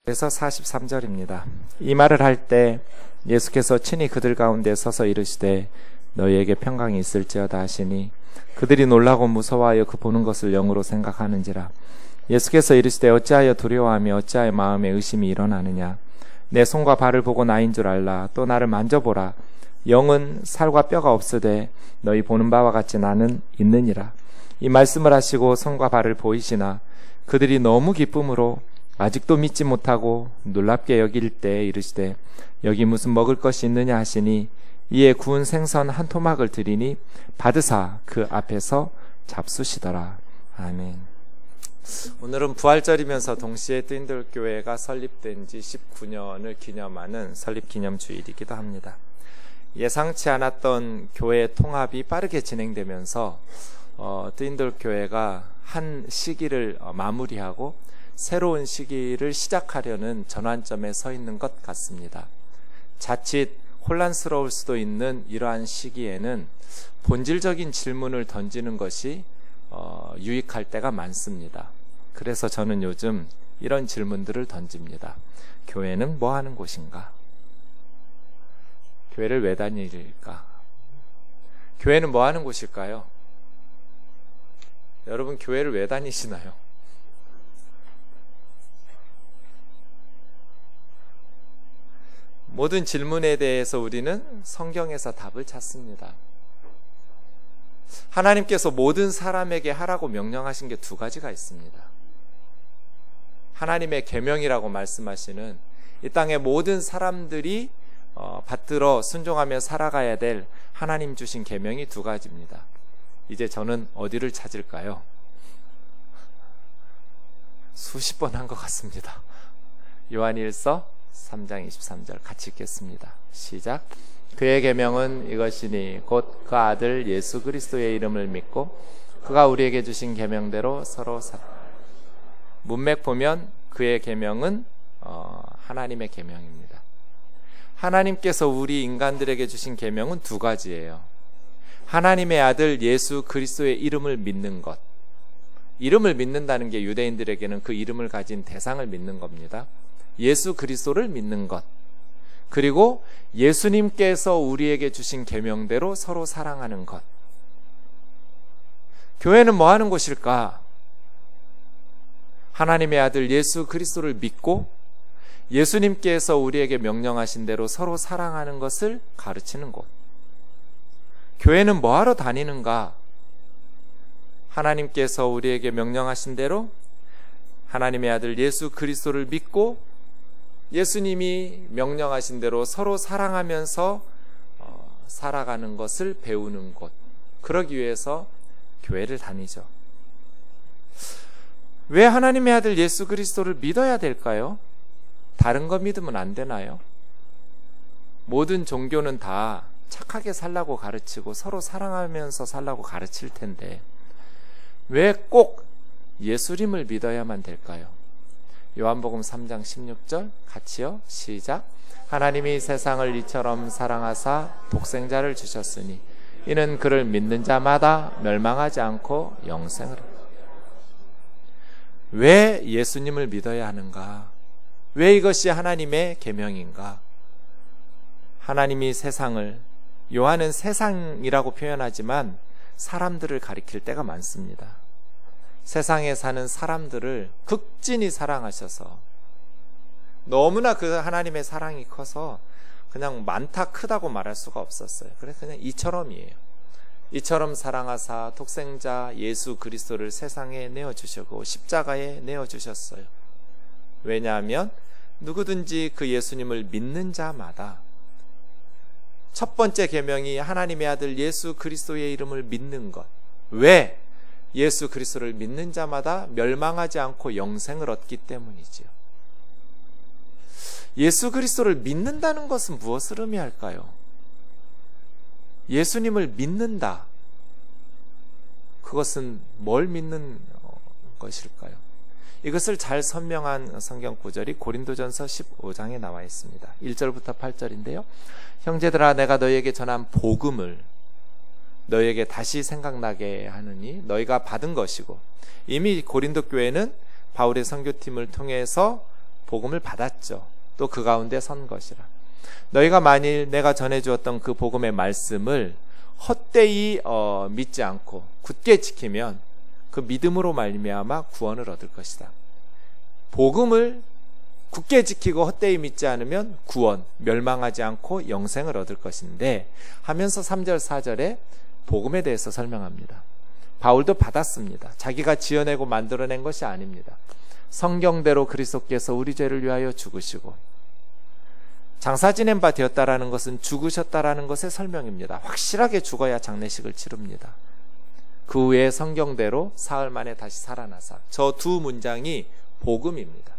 그래서 43절입니다. 이 말을 할 때 예수께서 친히 그들 가운데 서서 이르시되 너희에게 평강이 있을지어다 하시니 그들이 놀라고 무서워하여 그 보는 것을 영으로 생각하는지라. 예수께서 이르시되 어찌하여 두려워하며 어찌하여 마음에 의심이 일어나느냐. 내 손과 발을 보고 나인 줄 알라. 또 나를 만져보라. 영은 살과 뼈가 없으되 너희 보는 바와 같이 나는 있느니라. 이 말씀을 하시고 손과 발을 보이시나 그들이 너무 기쁨으로 아직도 믿지 못하고 놀랍게 여길 때 이르시되 여기 무슨 먹을 것이 있느냐 하시니 이에 구운 생선 한 토막을 드리니 받으사 그 앞에서 잡수시더라. 아멘. 오늘은 부활절이면서 동시에 뜨인들교회가 설립된 지 19년을 기념하는 설립기념주일이기도 합니다. 예상치 않았던 교회 통합이 빠르게 진행되면서 뜨인들교회가 한 시기를 마무리하고 새로운 시기를 시작하려는 전환점에 서 있는 것 같습니다. 자칫 혼란스러울 수도 있는 이러한 시기에는 본질적인 질문을 던지는 것이 유익할 때가 많습니다. 그래서 저는 요즘 이런 질문들을 던집니다. 교회는 뭐 하는 곳인가? 교회를 왜 다닐까? 교회는 뭐 하는 곳일까요? 여러분, 교회를 왜 다니시나요? 모든 질문에 대해서 우리는 성경에서 답을 찾습니다. 하나님께서 모든 사람에게 하라고 명령하신 게 두 가지가 있습니다. 하나님의 계명이라고 말씀하시는 이 땅의 모든 사람들이 받들어 순종하며 살아가야 될 하나님 주신 계명이 두 가지입니다. 이제 저는 어디를 찾을까요? 수십 번 한 것 같습니다. 요한일서 3장 23절 같이 읽겠습니다. 시작. 그의 계명은 이것이니 곧 그 아들 예수 그리스도의 이름을 믿고 그가 우리에게 주신 계명대로 서로 문맥 보면 그의 계명은 하나님의 계명입니다. 하나님께서 우리 인간들에게 주신 계명은 두 가지예요. 하나님의 아들 예수 그리스도의 이름을 믿는 것. 이름을 믿는다는 게 유대인들에게는 그 이름을 가진 대상을 믿는 겁니다. 예수 그리스도를 믿는 것. 그리고 예수님께서 우리에게 주신 계명대로 서로 사랑하는 것. 교회는 뭐 하는 곳일까? 하나님의 아들 예수 그리스도를 믿고 예수님께서 우리에게 명령하신 대로 서로 사랑하는 것을 가르치는 곳. 교회는 뭐 하러 다니는가? 하나님께서 우리에게 명령하신 대로 하나님의 아들 예수 그리스도를 믿고 예수님이 명령하신 대로 서로 사랑하면서 살아가는 것을 배우는 곳. 그러기 위해서 교회를 다니죠. 왜 하나님의 아들 예수 그리스도를 믿어야 될까요? 다른 거 믿으면 안 되나요? 모든 종교는 다 착하게 살라고 가르치고 서로 사랑하면서 살라고 가르칠 텐데 왜 꼭 예수님을 믿어야만 될까요? 요한복음 3장 16절 같이요. 시작. 하나님이 세상을 이처럼 사랑하사 독생자를 주셨으니 이는 그를 믿는 자마다 멸망하지 않고 영생을. 왜 예수님을 믿어야 하는가? 왜 이것이 하나님의 계명인가? 하나님이 세상을, 요한은 세상이라고 표현하지만 사람들을 가리킬 때가 많습니다. 세상에 사는 사람들을 극진히 사랑하셔서 너무나 그 하나님의 사랑이 커서 그냥 많다 크다고 말할 수가 없었어요. 그래서 그냥 이처럼이에요. 이처럼 사랑하사 독생자 예수 그리스도를 세상에 내어주시고 십자가에 내어주셨어요. 왜냐하면 누구든지 그 예수님을 믿는 자마다 첫 번째 계명이 하나님의 아들 예수 그리스도의 이름을 믿는 것. 왜? 예수 그리스도를 믿는 자마다 멸망하지 않고 영생을 얻기 때문이지요. 예수 그리스도를 믿는다는 것은 무엇을 의미할까요? 예수님을 믿는다. 그것은 뭘 믿는 것일까요? 이것을 잘 설명한 성경 구절이 고린도전서 15장에 나와 있습니다. 1절부터 8절인데요. 형제들아 내가 너희에게 전한 복음을 너희에게 다시 생각나게 하느니 너희가 받은 것이고 이미 고린도 교회는 바울의 선교팀을 통해서 복음을 받았죠. 또 그 가운데 선 것이라. 너희가 만일 내가 전해주었던 그 복음의 말씀을 헛되이 믿지 않고 굳게 지키면 그 믿음으로 말미암아 구원을 얻을 것이다. 복음을 굳게 지키고 헛되이 믿지 않으면 구원, 멸망하지 않고 영생을 얻을 것인데 하면서 3절 4절에 복음에 대해서 설명합니다. 바울도 받았습니다. 자기가 지어내고 만들어낸 것이 아닙니다. 성경대로 그리스도께서 우리 죄를 위하여 죽으시고 장사 지낸 바 되었다라는 것은 죽으셨다라는 것의 설명입니다. 확실하게 죽어야 장례식을 치릅니다. 그 후에 성경대로 사흘 만에 다시 살아나사. 저 두 문장이 복음입니다.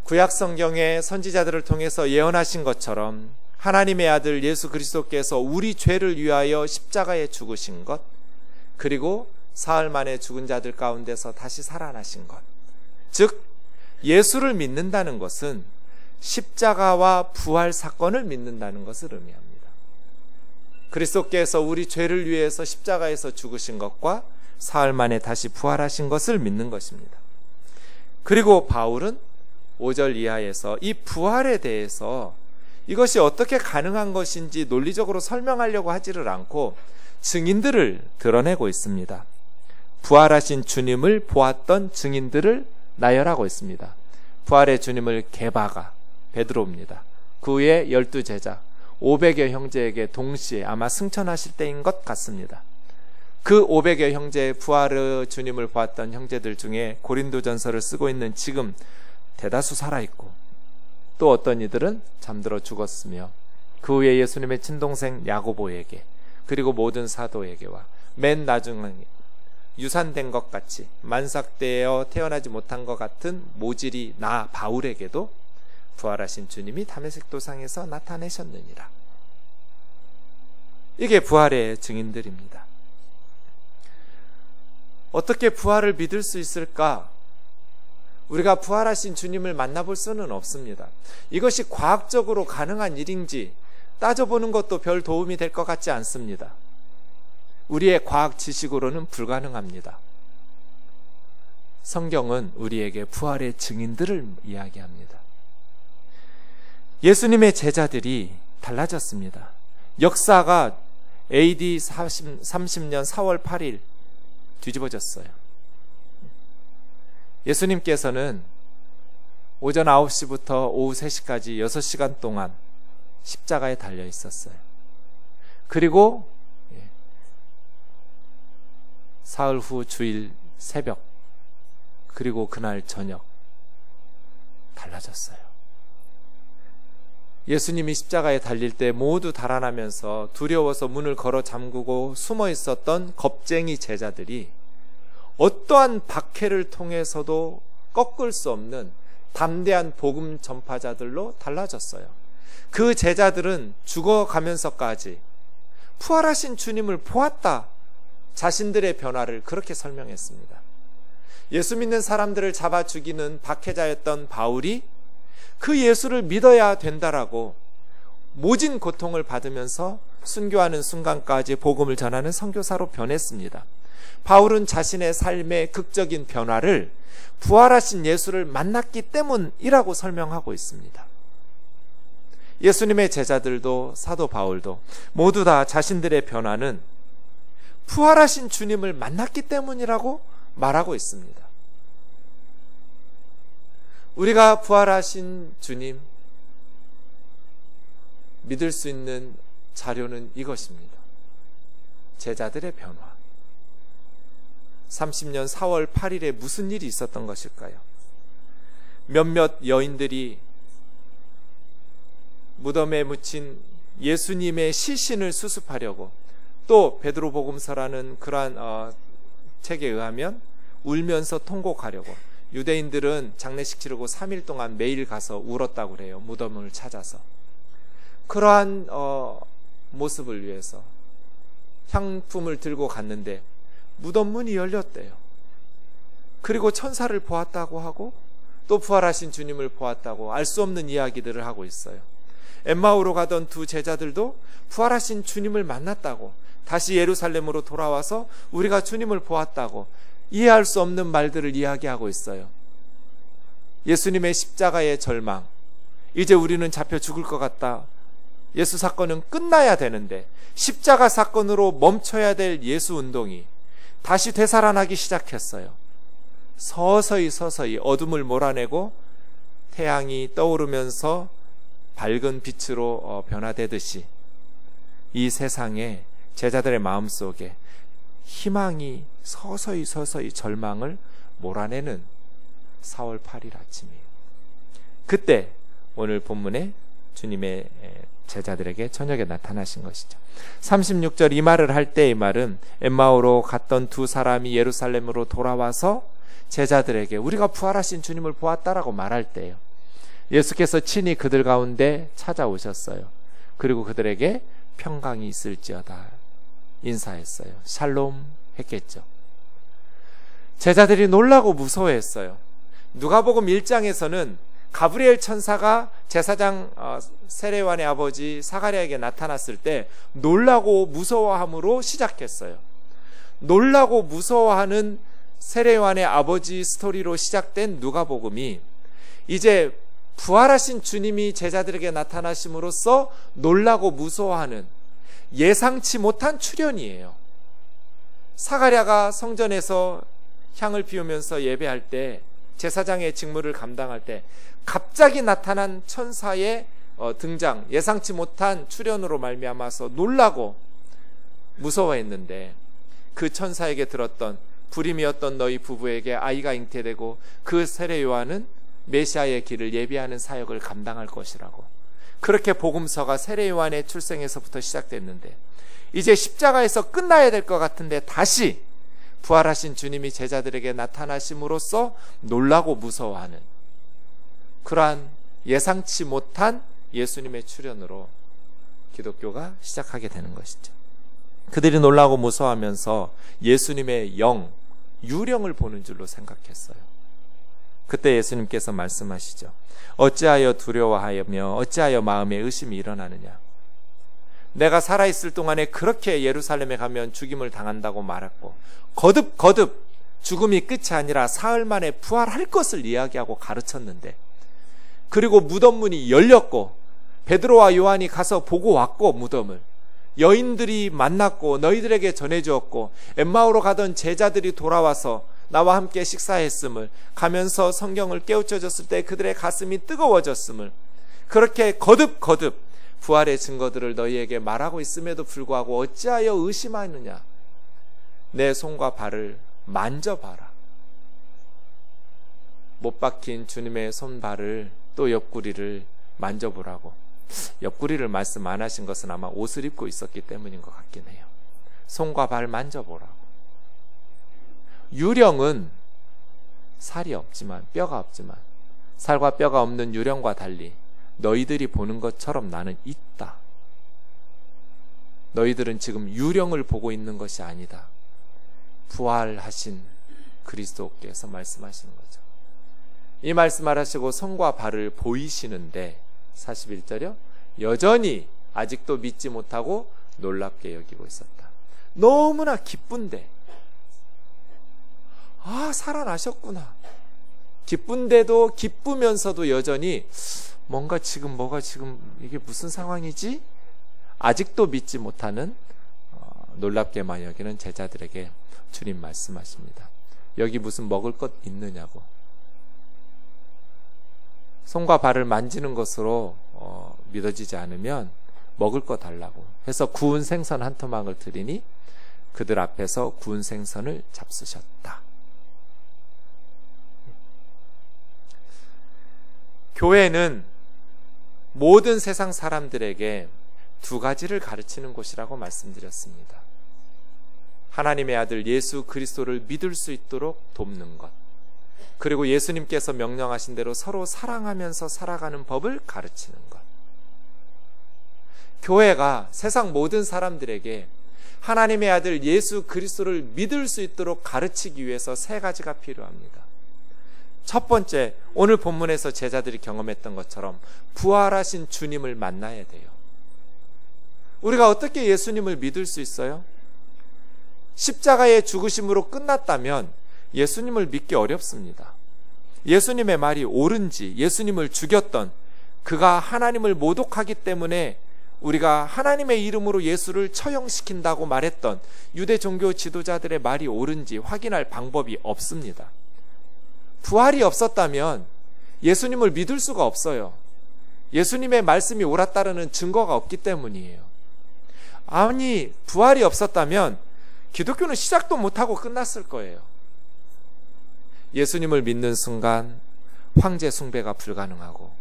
구약 성경의 선지자들을 통해서 예언하신 것처럼 하나님의 아들 예수 그리스도께서 우리 죄를 위하여 십자가에 죽으신 것, 그리고 사흘 만에 죽은 자들 가운데서 다시 살아나신 것, 즉 예수를 믿는다는 것은 십자가와 부활 사건을 믿는다는 것을 의미합니다. 그리스도께서 우리 죄를 위해서 십자가에서 죽으신 것과 사흘 만에 다시 부활하신 것을 믿는 것입니다. 그리고 바울은 5절 이하에서 이 부활에 대해서 이것이 어떻게 가능한 것인지 논리적으로 설명하려고 하지를 않고 증인들을 드러내고 있습니다. 부활하신 주님을 보았던 증인들을 나열하고 있습니다. 부활의 주님을 게바가 베드로입니다. 그 후에 12제자 500여 형제에게 동시에 아마 승천하실 때인 것 같습니다. 그 500여 형제의 부활의 주님을 보았던 형제들 중에 고린도전서를 쓰고 있는 지금 대다수 살아있고, 또 어떤 이들은 잠들어 죽었으며 그 후에 예수님의 친동생 야고보에게, 그리고 모든 사도에게와 맨 나중에 유산된 것 같이 만삭되어 태어나지 못한 것 같은 모질이 나 바울에게도 부활하신 주님이 다메섹 도상에서 나타내셨느니라. 이게 부활의 증인들입니다. 어떻게 부활을 믿을 수 있을까? 우리가 부활하신 주님을 만나볼 수는 없습니다. 이것이 과학적으로 가능한 일인지 따져보는 것도 별 도움이 될 것 같지 않습니다. 우리의 과학 지식으로는 불가능합니다. 성경은 우리에게 부활의 증인들을 이야기합니다. 예수님의 제자들이 달라졌습니다. 역사가 AD 30년 4월 8일 뒤집어졌어요. 예수님께서는 오전 9시부터 오후 3시까지 6시간 동안 십자가에 달려 있었어요. 그리고 사흘 후 주일 새벽, 그리고 그날 저녁 달라졌어요. 예수님이 십자가에 달릴 때 모두 달아나면서 두려워서 문을 걸어 잠그고 숨어 있었던 겁쟁이 제자들이 어떠한 박해를 통해서도 꺾을 수 없는 담대한 복음 전파자들로 달라졌어요. 그 제자들은 죽어가면서까지 부활하신 주님을 보았다. 자신들의 변화를 그렇게 설명했습니다. 예수 믿는 사람들을 잡아 죽이는 박해자였던 바울이 그 예수를 믿어야 된다라고 모진 고통을 받으면서 순교하는 순간까지 복음을 전하는 선교사로 변했습니다. 바울은 자신의 삶의 극적인 변화를 부활하신 예수를 만났기 때문이라고 설명하고 있습니다. 예수님의 제자들도 사도 바울도 모두 다 자신들의 변화는 부활하신 주님을 만났기 때문이라고 말하고 있습니다. 우리가 부활하신 주님 믿을 수 있는 자료는 이것입니다. 제자들의 변화. 30년 4월 8일에 무슨 일이 있었던 것일까요? 몇몇 여인들이 무덤에 묻힌 예수님의 시신을 수습하려고, 또 베드로복음서라는 그러한 책에 의하면 울면서 통곡하려고, 유대인들은 장례식 치르고 3일 동안 매일 가서 울었다고 그래요. 무덤을 찾아서. 그러한 모습을 위해서 향품을 들고 갔는데 무덤 문이 열렸대요. 그리고 천사를 보았다고 하고 또 부활하신 주님을 보았다고 알 수 없는 이야기들을 하고 있어요. 엠마오로 가던 두 제자들도 부활하신 주님을 만났다고, 다시 예루살렘으로 돌아와서 우리가 주님을 보았다고 이해할 수 없는 말들을 이야기하고 있어요. 예수님의 십자가의 절망, 이제 우리는 잡혀 죽을 것 같다. 예수 사건은 끝나야 되는데 십자가 사건으로 멈춰야 될 예수 운동이 다시 되살아나기 시작했어요. 서서히 어둠을 몰아내고 태양이 떠오르면서 밝은 빛으로 변화되듯이 이 세상에 제자들의 마음속에 희망이 서서히 절망을 몰아내는 4월 8일 아침이에요. 그때 오늘 본문에 주님의 제자들에게 저녁에 나타나신 것이죠. 36절 이 말을 할 때, 이 말은 엠마오로 갔던 두 사람이 예루살렘으로 돌아와서 제자들에게 우리가 부활하신 주님을 보았다라고 말할 때예요. 예수께서 친히 그들 가운데 찾아오셨어요. 그리고 그들에게 평강이 있을지어다 인사했어요. 샬롬 했겠죠. 제자들이 놀라고 무서워했어요. 누가복음 1장에서는 가브리엘 천사가 제사장 세례요한의 아버지 사가랴에게 나타났을 때 놀라고 무서워함으로 시작했어요. 놀라고 무서워하는 세례요한의 아버지 스토리로 시작된 누가복음이 이제 부활하신 주님이 제자들에게 나타나심으로써 놀라고 무서워하는 예상치 못한 출현이에요. 사가랴가 성전에서 향을 피우면서 예배할 때, 제사장의 직무를 감당할 때 갑자기 나타난 천사의 등장, 예상치 못한 출현으로 말미암아서 놀라고 무서워했는데, 그 천사에게 들었던 불임이었던 너희 부부에게 아이가 잉태되고 그 세례 요한은 메시아의 길을 예비하는 사역을 감당할 것이라고, 그렇게 복음서가 세례 요한의 출생에서부터 시작됐는데 이제 십자가에서 끝나야 될 것 같은데 다시 부활하신 주님이 제자들에게 나타나심으로써 놀라고 무서워하는 그러한 예상치 못한 예수님의 출현으로 기독교가 시작하게 되는 것이죠. 그들이 놀라고 무서워하면서 예수님의 영, 유령을 보는 줄로 생각했어요. 그때 예수님께서 말씀하시죠. 어찌하여 두려워하며 어찌하여 마음에 의심이 일어나느냐. 내가 살아있을 동안에 그렇게 예루살렘에 가면 죽임을 당한다고 말했고 거듭 죽음이 끝이 아니라 사흘 만에 부활할 것을 이야기하고 가르쳤는데, 그리고 무덤 문이 열렸고 베드로와 요한이 가서 보고 왔고, 무덤을 여인들이 만났고 너희들에게 전해주었고, 엠마오로 가던 제자들이 돌아와서 나와 함께 식사했음을, 가면서 성경을 깨우쳐줬을 때 그들의 가슴이 뜨거워졌음을, 그렇게 거듭 부활의 증거들을 너희에게 말하고 있음에도 불구하고 어찌하여 의심하느냐. 내 손과 발을 만져봐라. 못 박힌 주님의 손발을, 또 옆구리를 만져보라고. 옆구리를 말씀 안 하신 것은 아마 옷을 입고 있었기 때문인 것 같긴 해요. 손과 발 만져보라고. 유령은 살이 없지만, 뼈가 없지만, 살과 뼈가 없는 유령과 달리 너희들이 보는 것처럼 나는 있다. 너희들은 지금 유령을 보고 있는 것이 아니다. 부활하신 그리스도께서 말씀하시는 거죠. 이 말씀을 하시고 손과 발을 보이시는데 41절이요. 여전히 아직도 믿지 못하고 놀랍게 여기고 있었다. 너무나 기쁜데, 살아나셨구나. 기쁜데도, 기쁘면서도 여전히 뭐가 지금 이게 무슨 상황이지? 아직도 믿지 못하는 놀랍게만 여기는 제자들에게 주님 말씀하십니다. 여기 무슨 먹을 것 있느냐고. 손과 발을 만지는 것으로 믿어지지 않으면 먹을 거 달라고 해서 구운 생선 한 토막을 드리니 그들 앞에서 구운 생선을 잡수셨다. 교회는 모든 세상 사람들에게 두 가지를 가르치는 곳이라고 말씀드렸습니다. 하나님의 아들 예수 그리스도를 믿을 수 있도록 돕는 것, 그리고 예수님께서 명령하신 대로 서로 사랑하면서 살아가는 법을 가르치는 것. 교회가 세상 모든 사람들에게 하나님의 아들 예수 그리스도를 믿을 수 있도록 가르치기 위해서 세 가지가 필요합니다. 첫 번째, 오늘 본문에서 제자들이 경험했던 것처럼 부활하신 주님을 만나야 돼요. 우리가 어떻게 예수님을 믿을 수 있어요? 십자가의 죽으심으로 끝났다면 예수님을 믿기 어렵습니다. 예수님의 말이 옳은지, 예수님을 죽였던, 그가 하나님을 모독하기 때문에 우리가 하나님의 이름으로 예수를 처형시킨다고 말했던 유대 종교 지도자들의 말이 옳은지 확인할 방법이 없습니다. 부활이 없었다면 예수님을 믿을 수가 없어요. 예수님의 말씀이 옳았다는 증거가 없기 때문이에요. 아니, 부활이 없었다면 기독교는 시작도 못하고 끝났을 거예요. 예수님을 믿는 순간 황제 숭배가 불가능하고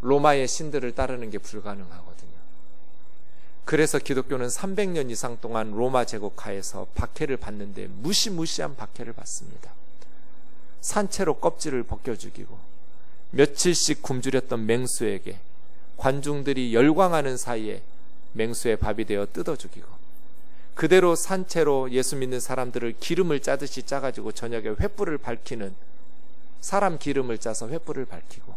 로마의 신들을 따르는 게 불가능하거든요. 그래서 기독교는 300년 이상 동안 로마 제국 하에서 박해를 받는데 무시무시한 박해를 받습니다. 산채로 껍질을 벗겨 죽이고 며칠씩 굶주렸던 맹수에게 관중들이 열광하는 사이에 맹수의 밥이 되어 뜯어 죽이고, 그대로 산채로 예수 믿는 사람들을 기름을 짜듯이 짜가지고 저녁에 횃불을 밝히는, 사람 기름을 짜서 횃불을 밝히고,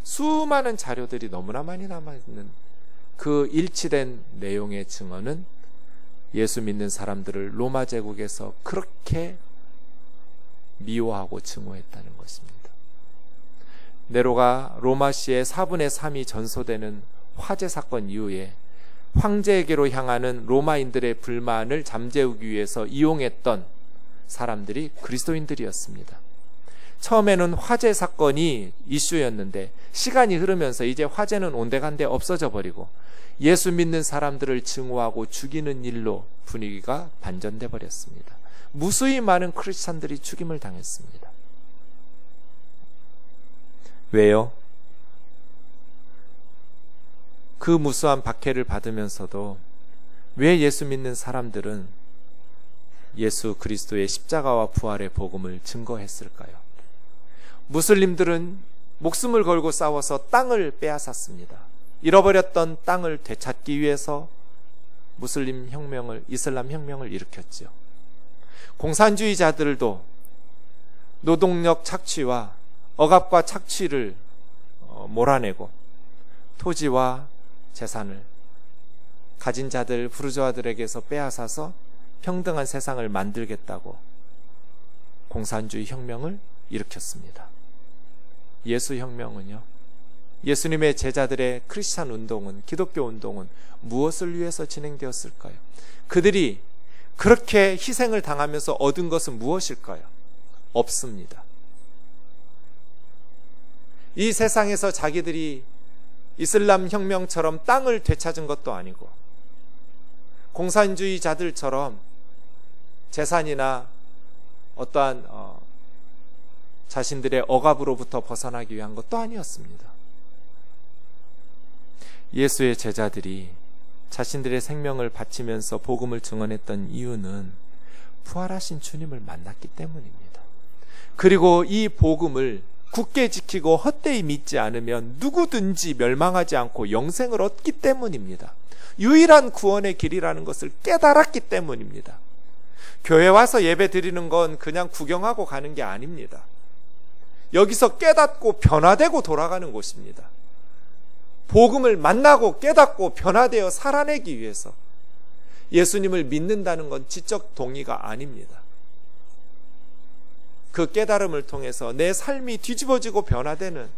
수많은 자료들이 너무나 많이 남아있는 그 일치된 내용의 증언은 예수 믿는 사람들을 로마 제국에서 그렇게 미워하고 증오했다는 것입니다. 네로가 로마시의 4분의 3이 전소되는 화재 사건 이후에 황제에게로 향하는 로마인들의 불만을 잠재우기 위해서 이용했던 사람들이 그리스도인들이었습니다. 처음에는 화재 사건이 이슈였는데 시간이 흐르면서 이제 화재는 온데간데 없어져 버리고 예수 믿는 사람들을 증오하고 죽이는 일로 분위기가 반전돼 버렸습니다. 무수히 많은 크리스찬들이 죽임을 당했습니다. 왜요? 그 무수한 박해를 받으면서도 왜 예수 믿는 사람들은 예수 그리스도의 십자가와 부활의 복음을 증거했을까요? 무슬림들은 목숨을 걸고 싸워서 땅을 빼앗았습니다. 잃어버렸던 땅을 되찾기 위해서 이슬람 혁명을 일으켰죠. 공산주의자들도 노동력 착취와 억압과 착취를 몰아내고 토지와 재산을 가진 자들, 부르주아들에게서 빼앗아서 평등한 세상을 만들겠다고 공산주의 혁명을 일으켰습니다. 예수 혁명은요, 예수님의 제자들의 크리스찬 운동은, 기독교 운동은 무엇을 위해서 진행되었을까요? 그들이 그렇게 희생을 당하면서 얻은 것은 무엇일까요? 없습니다. 이 세상에서 자기들이 이슬람 혁명처럼 땅을 되찾은 것도 아니고 공산주의자들처럼 재산이나 어떠한 자신들의 억압으로부터 벗어나기 위한 것도 아니었습니다. 예수의 제자들이 자신들의 생명을 바치면서 복음을 증언했던 이유는 부활하신 주님을 만났기 때문입니다. 그리고 이 복음을 굳게 지키고 헛되이 믿지 않으면 누구든지 멸망하지 않고 영생을 얻기 때문입니다. 유일한 구원의 길이라는 것을 깨달았기 때문입니다. 교회 와서 예배 드리는 건 그냥 구경하고 가는 게 아닙니다. 여기서 깨닫고 변화되고 돌아가는 곳입니다. 복음을 만나고 깨닫고 변화되어 살아내기 위해서 예수님을 믿는다는 건 지적 동의가 아닙니다. 그 깨달음을 통해서 내 삶이 뒤집어지고 변화되는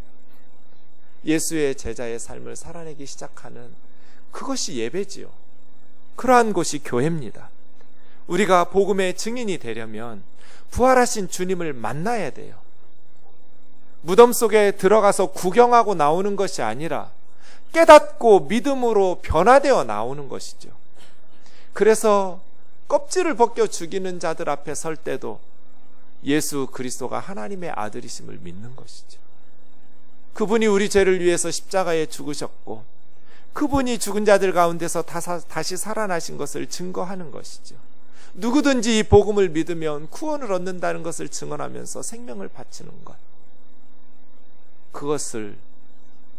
예수의 제자의 삶을 살아내기 시작하는 그것이 예배지요. 그러한 곳이 교회입니다. 우리가 복음의 증인이 되려면 부활하신 주님을 만나야 돼요. 무덤 속에 들어가서 구경하고 나오는 것이 아니라 깨닫고 믿음으로 변화되어 나오는 것이죠. 그래서 껍질을 벗겨 죽이는 자들 앞에 설 때도 예수 그리스도가 하나님의 아들이심을 믿는 것이죠. 그분이 우리 죄를 위해서 십자가에 죽으셨고 그분이 죽은 자들 가운데서 다시 살아나신 것을 증거하는 것이죠. 누구든지 이 복음을 믿으면 구원을 얻는다는 것을 증언하면서 생명을 바치는 것, 그것을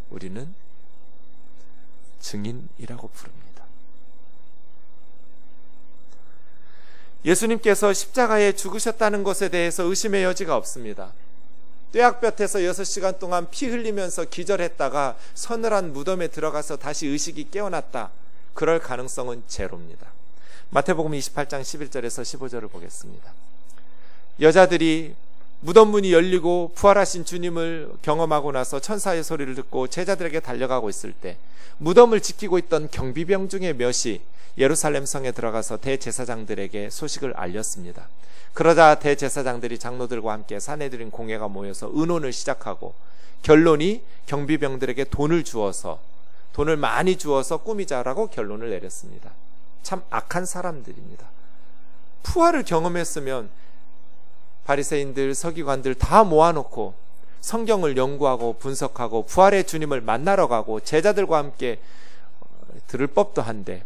우리는 증인이라고 부릅니다. 예수님께서 십자가에 죽으셨다는 것에 대해서 의심의 여지가 없습니다. 뙤약볕에서 6시간 동안 피 흘리면서 기절했다가 서늘한 무덤에 들어가서 다시 의식이 깨어났다, 그럴 가능성은 제로입니다. 마태복음 28장 11절에서 15절을 보겠습니다. 여자들이 무덤 문이 열리고 부활하신 주님을 경험하고 나서 천사의 소리를 듣고 제자들에게 달려가고 있을 때 무덤을 지키고 있던 경비병 중에 몇이 예루살렘 성에 들어가서 대제사장들에게 소식을 알렸습니다. 그러자 대제사장들이 장로들과 함께 사내들인 공회가 모여서 의논을 시작하고 결론이 경비병들에게 돈을 많이 주어서 꾸미자라고 결론을 내렸습니다. 참 악한 사람들입니다. 부활을 경험했으면 바리새인들, 서기관들 다 모아놓고 성경을 연구하고 분석하고 부활의 주님을 만나러 가고 제자들과 함께 들을 법도 한데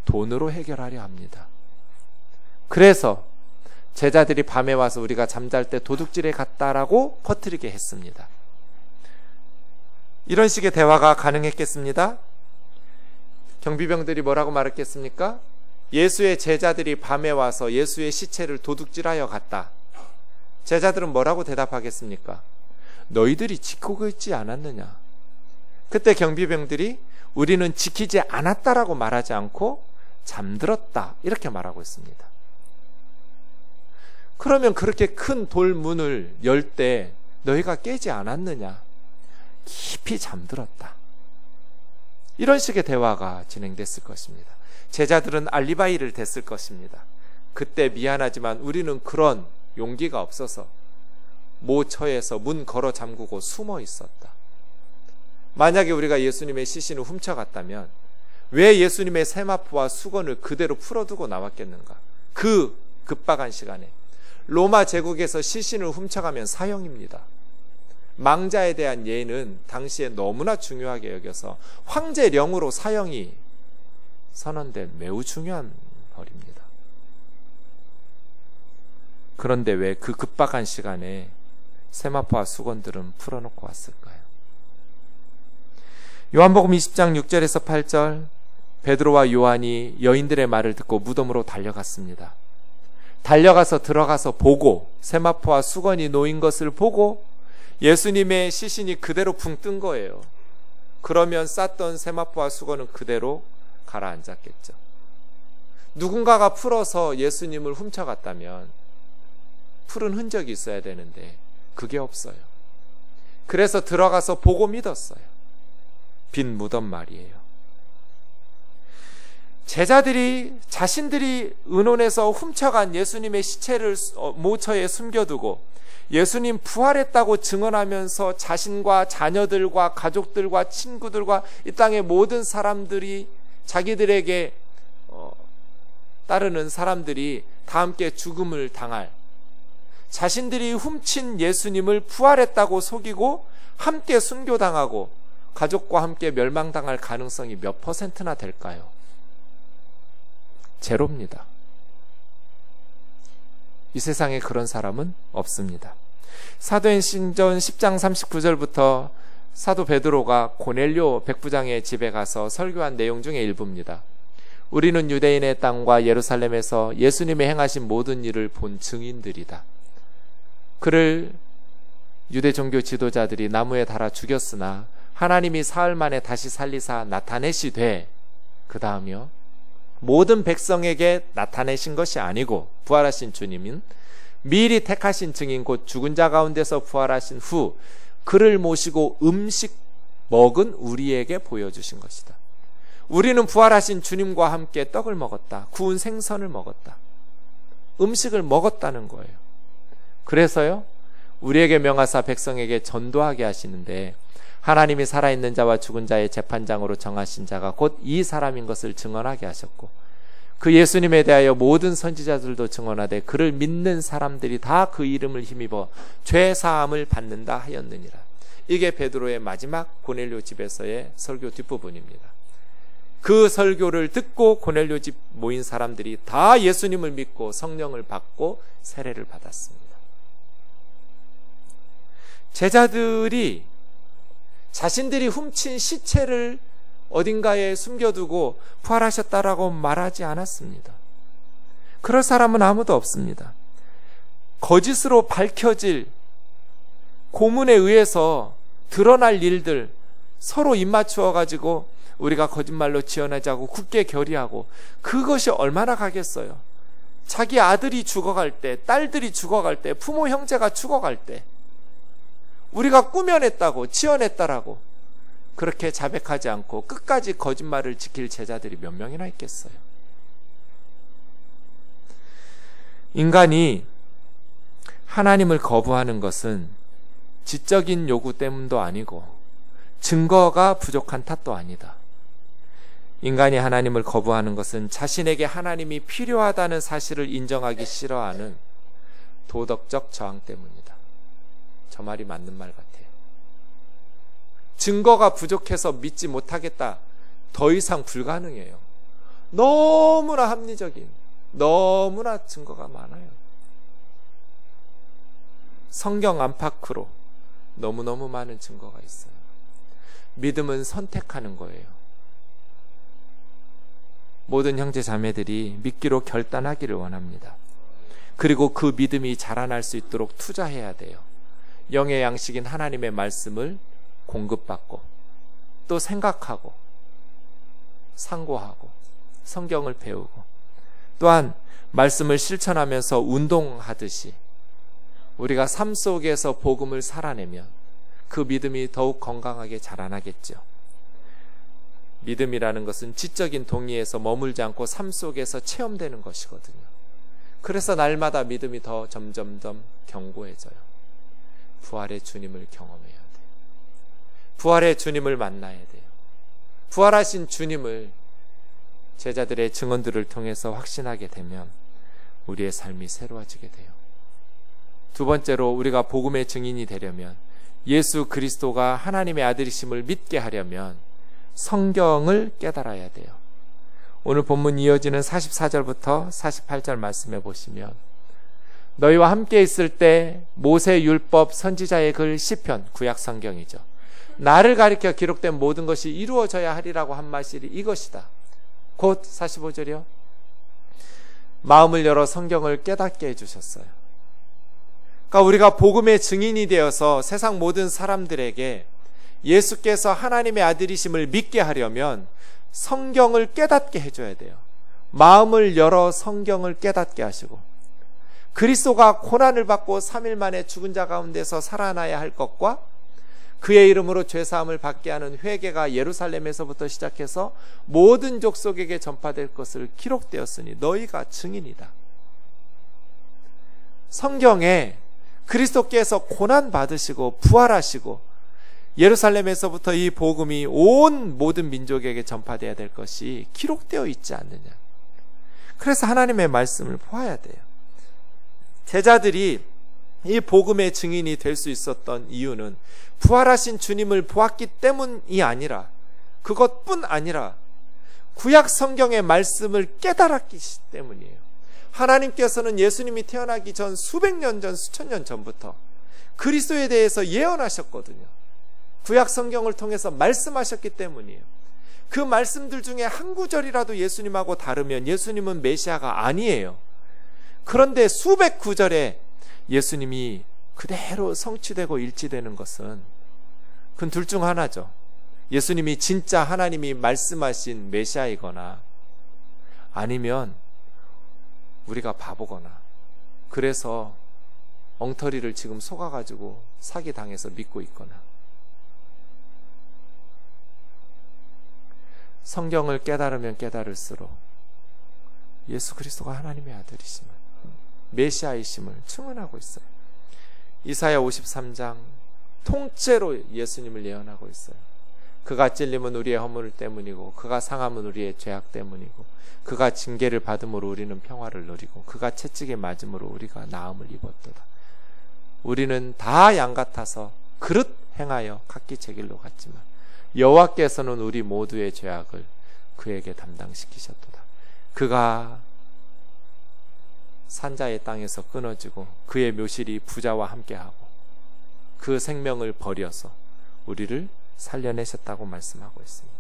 돈으로 해결하려 합니다. 그래서 제자들이 밤에 와서 우리가 잠잘 때 도둑질에 갔다라고 퍼뜨리게 했습니다. 이런 식의 대화가 가능했겠습니다? 경비병들이 뭐라고 말했겠습니까? 예수의 제자들이 밤에 와서 예수의 시체를 도둑질하여 갔다. 제자들은 뭐라고 대답하겠습니까? 너희들이 지키고 있지 않았느냐? 그때 경비병들이 우리는 지키지 않았다라고 말하지 않고 잠들었다 이렇게 말하고 있습니다. 그러면 그렇게 큰 돌문을 열 때 너희가 깨지 않았느냐? 깊이 잠들었다. 이런 식의 대화가 진행됐을 것입니다. 제자들은 알리바이를 댔을 것입니다. 그때 미안하지만 우리는 그런 용기가 없어서 모처에서 문 걸어 잠그고 숨어 있었다. 만약에 우리가 예수님의 시신을 훔쳐갔다면 왜 예수님의 세마포와 수건을 그대로 풀어두고 나왔겠는가? 그 급박한 시간에 로마 제국에서 시신을 훔쳐가면 사형입니다. 망자에 대한 예는 당시에 너무나 중요하게 여겨서 황제령으로 사형이 선언된 매우 중요한 벌입니다. 그런데 왜 그 급박한 시간에 세마포와 수건들은 풀어놓고 왔을까요? 요한복음 20장 6절에서 8절 베드로와 요한이 여인들의 말을 듣고 무덤으로 달려갔습니다. 달려가서 들어가서 보고 세마포와 수건이 놓인 것을 보고 예수님의 시신이 그대로 붕 뜬 거예요. 그러면 쌌던 세마포와 수건은 그대로 가라앉았겠죠. 누군가가 풀어서 예수님을 훔쳐갔다면 풀은 흔적이 있어야 되는데 그게 없어요. 그래서 들어가서 보고 믿었어요. 빈 무덤 말이에요. 제자들이 자신들이 의논해서 훔쳐간 예수님의 시체를 모처에 숨겨두고 예수님 부활했다고 증언하면서 자신과 자녀들과 가족들과 친구들과 이 땅의 모든 사람들이 자기들에게 따르는 사람들이 다 함께 죽음을 당할, 자신들이 훔친 예수님을 부활했다고 속이고 함께 순교당하고 가족과 함께 멸망당할 가능성이 몇 %나 될까요? 제로입니다. 이 세상에 그런 사람은 없습니다. 사도행전 10장 39절부터 사도 베드로가 고넬료 백부장의 집에 가서 설교한 내용 중에 일부입니다. 우리는 유대인의 땅과 예루살렘에서 예수님의 행하신 모든 일을 본 증인들이다. 그를 유대 종교 지도자들이 나무에 달아 죽였으나 하나님이 사흘 만에 다시 살리사 나타내시되, 그 다음이요, 모든 백성에게 나타내신 것이 아니고 부활하신 주님은 미리 택하신 증인 곧 죽은 자 가운데서 부활하신 후 그를 모시고 음식 먹은 우리에게 보여주신 것이다. 우리는 부활하신 주님과 함께 떡을 먹었다. 구운 생선을 먹었다. 음식을 먹었다는 거예요. 그래서요, 우리에게 명하사 백성에게 전도하게 하시는데 하나님이 살아있는 자와 죽은 자의 재판장으로 정하신 자가 곧 이 사람인 것을 증언하게 하셨고, 그 예수님에 대하여 모든 선지자들도 증언하되 그를 믿는 사람들이 다 그 이름을 힘입어 죄 사함을 받는다 하였느니라. 이게 베드로의 마지막 고넬료 집에서의 설교 뒷부분입니다. 그 설교를 듣고 고넬료 집 모인 사람들이 다 예수님을 믿고 성령을 받고 세례를 받았습니다. 제자들이 자신들이 훔친 시체를 어딘가에 숨겨두고 부활하셨다라고 말하지 않았습니다. 그럴 사람은 아무도 없습니다. 거짓으로 밝혀질, 고문에 의해서 드러날 일들 서로 입맞추어 가지고 우리가 거짓말로 지어내자고 굳게 결의하고, 그것이 얼마나 가겠어요. 자기 아들이 죽어갈 때, 딸들이 죽어갈 때, 부모 형제가 죽어갈 때 우리가 꾸며냈다고, 지어냈다라고 그렇게 자백하지 않고 끝까지 거짓말을 지킬 제자들이 몇 명이나 있겠어요. 인간이 하나님을 거부하는 것은 지적인 요구 때문도 아니고 증거가 부족한 탓도 아니다. 인간이 하나님을 거부하는 것은 자신에게 하나님이 필요하다는 사실을 인정하기 싫어하는 도덕적 저항 때문이다. 저 말이 맞는 말 같아요. 증거가 부족해서 믿지 못하겠다. 더 이상 불가능해요. 너무나 합리적인, 너무나 증거가 많아요. 성경 안팎으로 너무너무 많은 증거가 있어요. 믿음은 선택하는 거예요. 모든 형제 자매들이 믿기로 결단하기를 원합니다. 그리고 그 믿음이 자라날 수 있도록 투자해야 돼요. 영의 양식인 하나님의 말씀을 공급받고 또 생각하고 상고하고 성경을 배우고 또한 말씀을 실천하면서 운동하듯이 우리가 삶 속에서 복음을 살아내면 그 믿음이 더욱 건강하게 자라나겠죠. 믿음이라는 것은 지적인 동의에서 머물지 않고 삶 속에서 체험되는 것이거든요. 그래서 날마다 믿음이 더 점점점 견고해져요. 부활의 주님을 경험해야 돼요. 부활의 주님을 만나야 돼요. 부활하신 주님을 제자들의 증언들을 통해서 확신하게 되면 우리의 삶이 새로워지게 돼요. 두 번째로 우리가 복음의 증인이 되려면, 예수 그리스도가 하나님의 아들이심을 믿게 하려면 성경을 깨달아야 돼요. 오늘 본문 이어지는 44절부터 48절 말씀해 보시면, 너희와 함께 있을 때 모세 율법 선지자의 글 시편, 구약 성경이죠. 나를 가리켜 기록된 모든 것이 이루어져야 하리라고 한 말씀이 이것이다. 곧 45절이요. 마음을 열어 성경을 깨닫게 해주셨어요. 그러니까 우리가 복음의 증인이 되어서 세상 모든 사람들에게 예수께서 하나님의 아들이심을 믿게 하려면 성경을 깨닫게 해줘야 돼요. 마음을 열어 성경을 깨닫게 하시고, 그리스도가 고난을 받고 3일 만에 죽은 자 가운데서 살아나야 할 것과 그의 이름으로 죄사함을 받게 하는 회개가 예루살렘에서부터 시작해서 모든 족속에게 전파될 것을 기록되었으니 너희가 증인이다. 성경에 그리스도께서 고난 받으시고 부활하시고 예루살렘에서부터 이 복음이 온 모든 민족에게 전파되어야 될 것이 기록되어 있지 않느냐. 그래서 하나님의 말씀을 보아야 돼요. 제자들이 이 복음의 증인이 될 수 있었던 이유는 부활하신 주님을 보았기 때문이 아니라, 그것뿐 아니라 구약 성경의 말씀을 깨달았기 때문이에요. 하나님께서는 예수님이 태어나기 전 수백 년 전, 수천 년 전부터 그리스도에 대해서 예언하셨거든요. 구약 성경을 통해서 말씀하셨기 때문이에요. 그 말씀들 중에 한 구절이라도 예수님하고 다르면 예수님은 메시아가 아니에요. 그런데 수백 구절에 예수님이 그대로 성취되고 일치되는 것은 그건 둘 중 하나죠. 예수님이 진짜 하나님이 말씀하신 메시아이거나, 아니면 우리가 바보거나, 그래서 엉터리를 지금 속아가지고 사기당해서 믿고 있거나. 성경을 깨달으면 깨달을수록 예수 그리스도가 하나님의 아들이심을, 메시아이심을 증언하고 있어요. 이사야 53장 통째로 예수님을 예언하고 있어요. 그가 찔림은 우리의 허물 때문이고 그가 상함은 우리의 죄악 때문이고 그가 징계를 받음으로 우리는 평화를 누리고 그가 채찍에 맞음으로 우리가 나음을 입었도다. 우리는 다 양 같아서 그릇 행하여 각기 제 길로 갔지만 여호와께서는 우리 모두의 죄악을 그에게 담당시키셨도다. 그가 산자의 땅에서 끊어지고 그의 묘실이 부자와 함께하고 그 생명을 버려서 우리를 살려내셨다고 말씀하고 있습니다.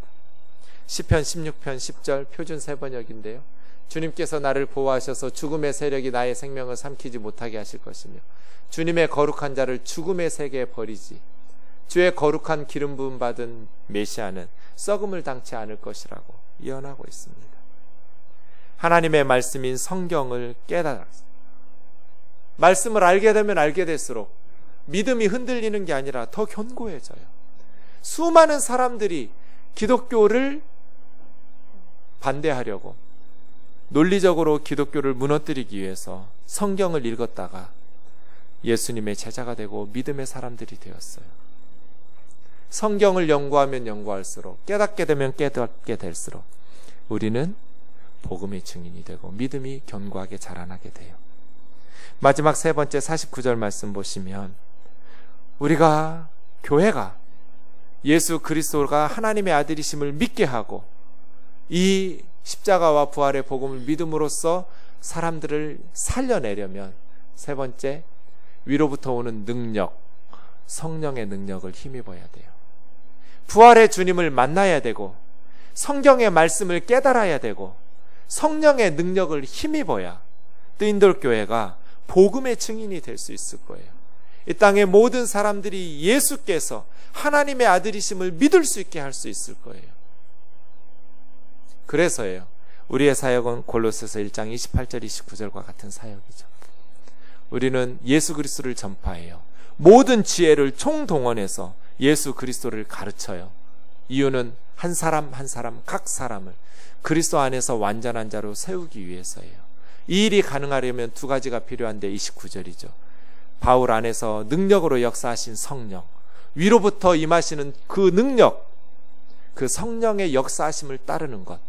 시편 16편 10절 표준 세번역인데요. 주님께서 나를 보호하셔서 죽음의 세력이 나의 생명을 삼키지 못하게 하실 것이며 주님의 거룩한 자를 죽음의 세계에 버리지 주의 거룩한 기름 부음 받은 메시아는 썩음을 당치 않을 것이라고 예언하고 있습니다. 하나님의 말씀인 성경을 깨달았어요. 말씀을 알게 되면 알게 될수록 믿음이 흔들리는 게 아니라 더 견고해져요. 수많은 사람들이 기독교를 반대하려고 논리적으로 기독교를 무너뜨리기 위해서 성경을 읽었다가 예수님의 제자가 되고 믿음의 사람들이 되었어요. 성경을 연구하면 연구할수록, 깨닫게 되면 깨닫게 될수록 우리는 복음의 증인이 되고 믿음이 견고하게 자라나게 돼요. 마지막 세 번째 49절 말씀 보시면, 우리가, 교회가 예수 그리스도가 하나님의 아들이심을 믿게 하고 이 십자가와 부활의 복음을 믿음으로써 사람들을 살려내려면 세 번째, 위로부터 오는 능력, 성령의 능력을 힘입어야 돼요. 부활의 주님을 만나야 되고 성경의 말씀을 깨달아야 되고 성령의 능력을 힘입어야 뜨인돌 교회가 복음의 증인이 될 수 있을 거예요. 이 땅의 모든 사람들이 예수께서 하나님의 아들이심을 믿을 수 있게 할 수 있을 거예요. 그래서예요. 우리의 사역은 골로새서 1장 28절 29절과 같은 사역이죠. 우리는 예수 그리스도를 전파해요. 모든 지혜를 총동원해서 예수 그리스도를 가르쳐요. 이유는 한 사람 한 사람, 각 사람을 그리스도 안에서 완전한 자로 세우기 위해서예요. 이 일이 가능하려면 두 가지가 필요한데 29절이죠. 바울 안에서 능력으로 역사하신 성령, 위로부터 임하시는 그 능력, 그 성령의 역사하심을 따르는 것,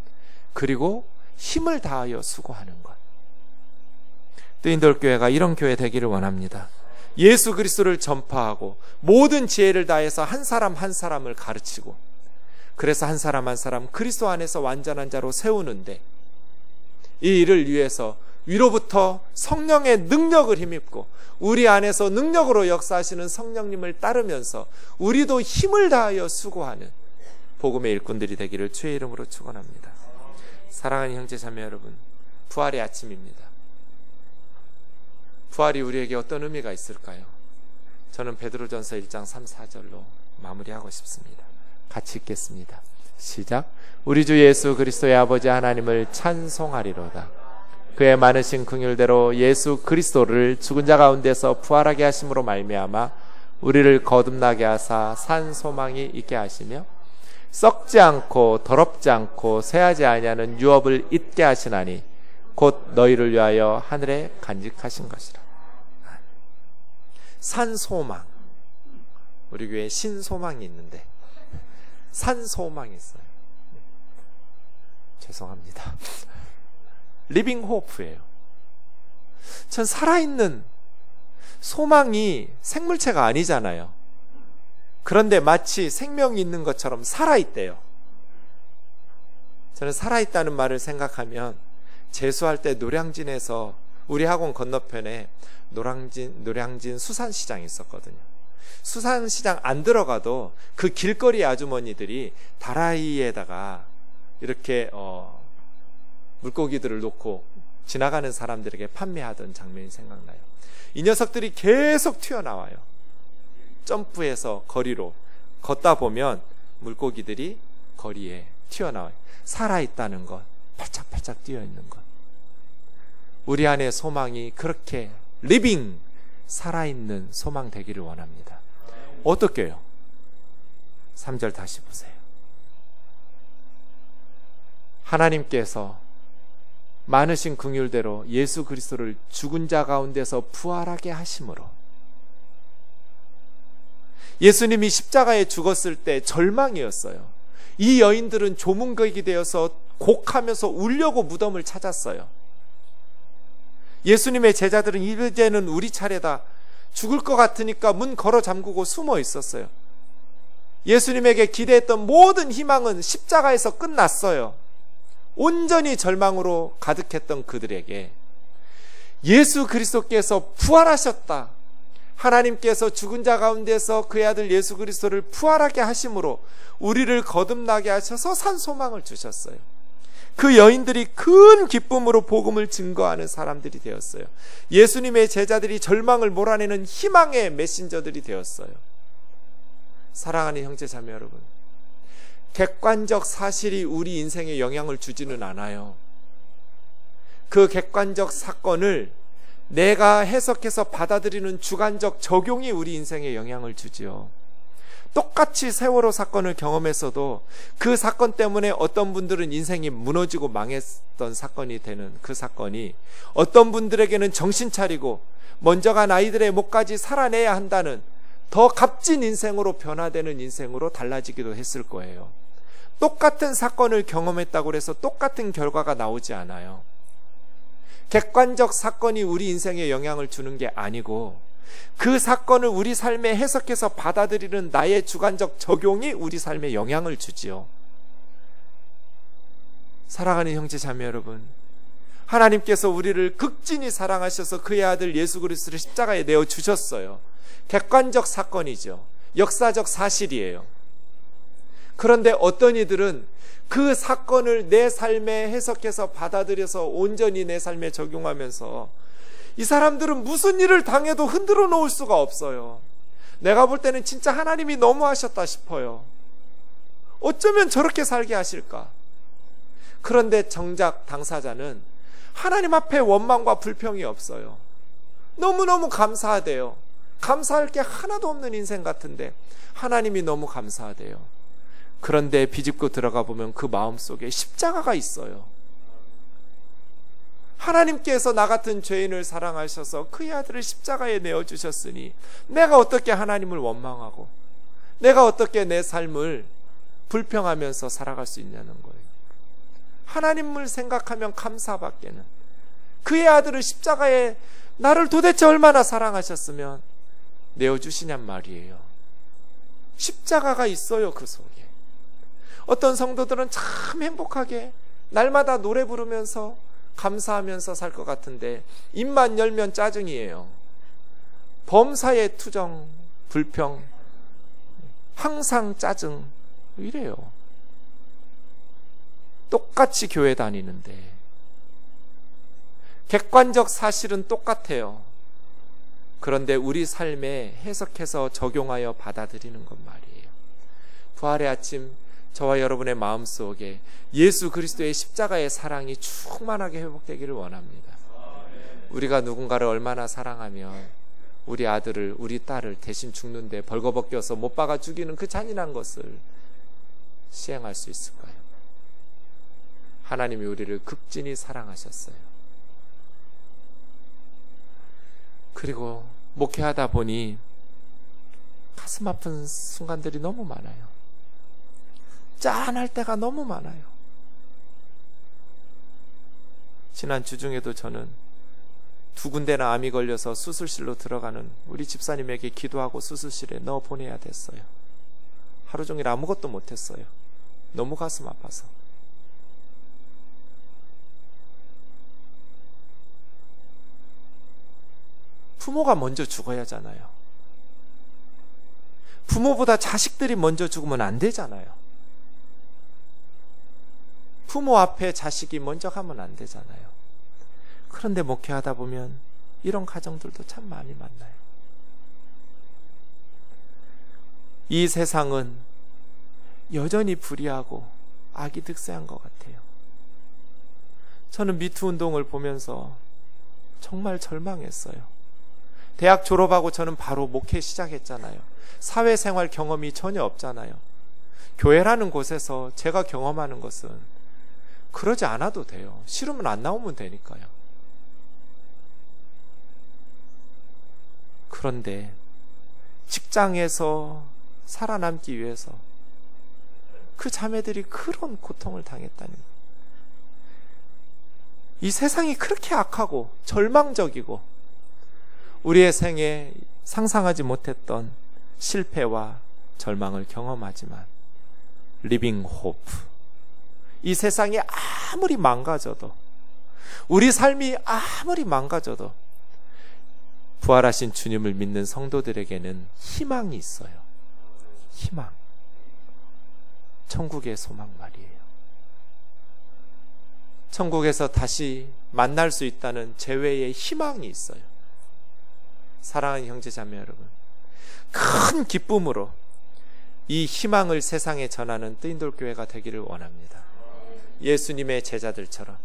그리고 힘을 다하여 수고하는 것. 뜨인돌 교회가 이런 교회 되기를 원합니다. 예수 그리스도를 전파하고 모든 지혜를 다해서 한 사람 한 사람을 가르치고, 그래서 한 사람 한 사람 그리스도 안에서 완전한 자로 세우는데, 이 일을 위해서 위로부터 성령의 능력을 힘입고 우리 안에서 능력으로 역사하시는 성령님을 따르면서 우리도 힘을 다하여 수고하는 복음의 일꾼들이 되기를 주의 이름으로 축원합니다. 사랑하는 형제 자매 여러분, 부활의 아침입니다. 부활이 우리에게 어떤 의미가 있을까요? 저는 베드로전서 1장 3, 4절로 마무리하고 싶습니다. 같이 읽겠습니다. 시작. 우리 주 예수 그리스도의 아버지 하나님을 찬송하리로다. 그의 많으신 긍휼대로 예수 그리스도를 죽은 자 가운데서 부활하게 하심으로 말미암아 우리를 거듭나게 하사 산 소망이 있게 하시며 썩지 않고 더럽지 않고 쇠하지 아니하는 유업을 잊게 하시나니 곧 너희를 위하여 하늘에 간직하신 것이라. 산 소망. 우리 교회에 신소망이 있는데 산 소망이 있어요. 죄송합니다. 리빙 호프예요. 전 살아있는 소망이 생물체가 아니잖아요. 그런데 마치 생명이 있는 것처럼 살아있대요. 저는 살아있다는 말을 생각하면 재수할 때 노량진에서 우리 학원 건너편에 노량진 수산시장이 있었거든요. 수산시장 안 들어가도 그 길거리 아주머니들이 다라이에다가 이렇게 물고기들을 놓고 지나가는 사람들에게 판매하던 장면이 생각나요. 이 녀석들이 계속 튀어나와요. 점프해서 거리로 걷다 보면 물고기들이 거리에 튀어나와요. 살아있다는 것, 팔짝팔짝 뛰어있는 것. 우리 안에 소망이 그렇게 리빙, 살아있는 소망 되기를 원합니다. 어떻게 해요? 3절 다시 보세요. 하나님께서 많으신 긍휼대로 예수 그리스도를 죽은 자 가운데서 부활하게 하심으로, 예수님이 십자가에 죽었을 때 절망이었어요. 이 여인들은 조문객이 되어서 곡하면서 울려고 무덤을 찾았어요. 예수님의 제자들은 이제는 우리 차례다, 죽을 것 같으니까 문 걸어 잠그고 숨어 있었어요. 예수님에게 기대했던 모든 희망은 십자가에서 끝났어요. 온전히 절망으로 가득했던 그들에게 예수 그리스도께서 부활하셨다, 하나님께서 죽은 자 가운데서 그의 아들 예수 그리스도를 부활하게 하심으로 우리를 거듭나게 하셔서 산 소망을 주셨어요. 그 여인들이 큰 기쁨으로 복음을 증거하는 사람들이 되었어요. 예수님의 제자들이 절망을 몰아내는 희망의 메신저들이 되었어요. 사랑하는 형제 자매 여러분, 객관적 사실이 우리 인생에 영향을 주지는 않아요. 그 객관적 사건을 내가 해석해서 받아들이는 주관적 적용이 우리 인생에 영향을 주지요. 똑같이 세월호 사건을 경험했어도 그 사건 때문에 어떤 분들은 인생이 무너지고 망했던 사건이 되는 그 사건이 어떤 분들에게는 정신 차리고 먼저 간 아이들의 목까지 살아내야 한다는 더 값진 인생으로 변화되는 인생으로 달라지기도 했을 거예요. 똑같은 사건을 경험했다고 해서 똑같은 결과가 나오지 않아요. 객관적 사건이 우리 인생에 영향을 주는 게 아니고 그 사건을 우리 삶에 해석해서 받아들이는 나의 주관적 적용이 우리 삶에 영향을 주지요. 사랑하는 형제 자매 여러분, 하나님께서 우리를 극진히 사랑하셔서 그의 아들 예수 그리스도를 십자가에 내어주셨어요. 객관적 사건이죠. 역사적 사실이에요. 그런데 어떤 이들은 그 사건을 내 삶에 해석해서 받아들여서 온전히 내 삶에 적용하면서 이 사람들은 무슨 일을 당해도 흔들어 놓을 수가 없어요. 내가 볼 때는 진짜 하나님이 너무하셨다 싶어요. 어쩌면 저렇게 살게 하실까? 그런데 정작 당사자는 하나님 앞에 원망과 불평이 없어요. 너무너무 감사하대요. 감사할 게 하나도 없는 인생 같은데 하나님이 너무 감사하대요. 그런데 비집고 들어가 보면 그 마음속에 십자가가 있어요. 하나님께서 나 같은 죄인을 사랑하셔서 그의 아들을 십자가에 내어주셨으니 내가 어떻게 하나님을 원망하고 내가 어떻게 내 삶을 불평하면서 살아갈 수 있냐는 거예요. 하나님을 생각하면 감사밖에는, 그의 아들을 십자가에 나를 도대체 얼마나 사랑하셨으면 내어주시냔 말이에요. 십자가가 있어요. 그 속에 어떤 성도들은 참 행복하게 날마다 노래 부르면서 감사하면서 살 것 같은데 입만 열면 짜증이에요. 범사에 투정, 불평, 항상 짜증, 이래요. 똑같이 교회 다니는데 객관적 사실은 똑같아요. 그런데 우리 삶에 해석해서 적용하여 받아들이는 것 말이에요. 부활의 아침, 저와 여러분의 마음속에 예수 그리스도의 십자가의 사랑이 충만하게 회복되기를 원합니다. 우리가 누군가를 얼마나 사랑하면 우리 아들을, 우리 딸을 대신 죽는데 벌거벗겨서 못 박아 죽이는 그 잔인한 것을 시행할 수 있을까요? 하나님이 우리를 극진히 사랑하셨어요. 그리고 목회하다 보니 가슴 아픈 순간들이 너무 많아요. 짠할 때가 너무 많아요. 지난 주중에도 저는 2군데나 암이 걸려서 수술실로 들어가는 우리 집사님에게 기도하고 수술실에 넣어 보내야 됐어요. 하루 종일 아무것도 못했어요. 너무 가슴 아파서. 부모가 먼저 죽어야 하잖아요. 부모보다 자식들이 먼저 죽으면 안 되잖아요. 부모 앞에 자식이 먼저 가면 안 되잖아요. 그런데 목회하다 보면 이런 가정들도 참 많이 만나요. 이 세상은 여전히 불의하고 악이 득세한 것 같아요. 저는 미투 운동을 보면서 정말 절망했어요. 대학 졸업하고 저는 바로 목회 시작했잖아요. 사회생활 경험이 전혀 없잖아요. 교회라는 곳에서 제가 경험하는 것은 그러지 않아도 돼요. 싫으면 안 나오면 되니까요. 그런데 직장에서 살아남기 위해서 그 자매들이 그런 고통을 당했다는 거예요. 이 세상이 그렇게 악하고 절망적이고 우리의 생에 상상하지 못했던 실패와 절망을 경험하지만 리빙 호프, 이 세상이 아무리 망가져도, 우리 삶이 아무리 망가져도 부활하신 주님을 믿는 성도들에게는 희망이 있어요. 희망. 천국의 소망 말이에요. 천국에서 다시 만날 수 있다는 재회의 희망이 있어요. 사랑하는 형제 자매 여러분, 큰 기쁨으로 이 희망을 세상에 전하는 뜨인돌교회가 되기를 원합니다. 예수님의 제자들처럼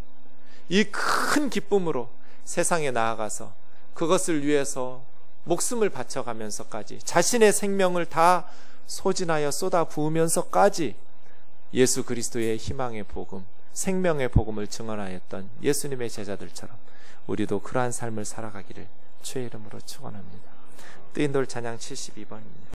이 큰 기쁨으로 세상에 나아가서 그것을 위해서 목숨을 바쳐가면서까지 자신의 생명을 다 소진하여 쏟아 부으면서까지 예수 그리스도의 희망의 복음, 생명의 복음을 증언하였던 예수님의 제자들처럼 우리도 그러한 삶을 살아가기를 주의 이름으로 축원합니다. 뜨인돌 찬양 72번입니다.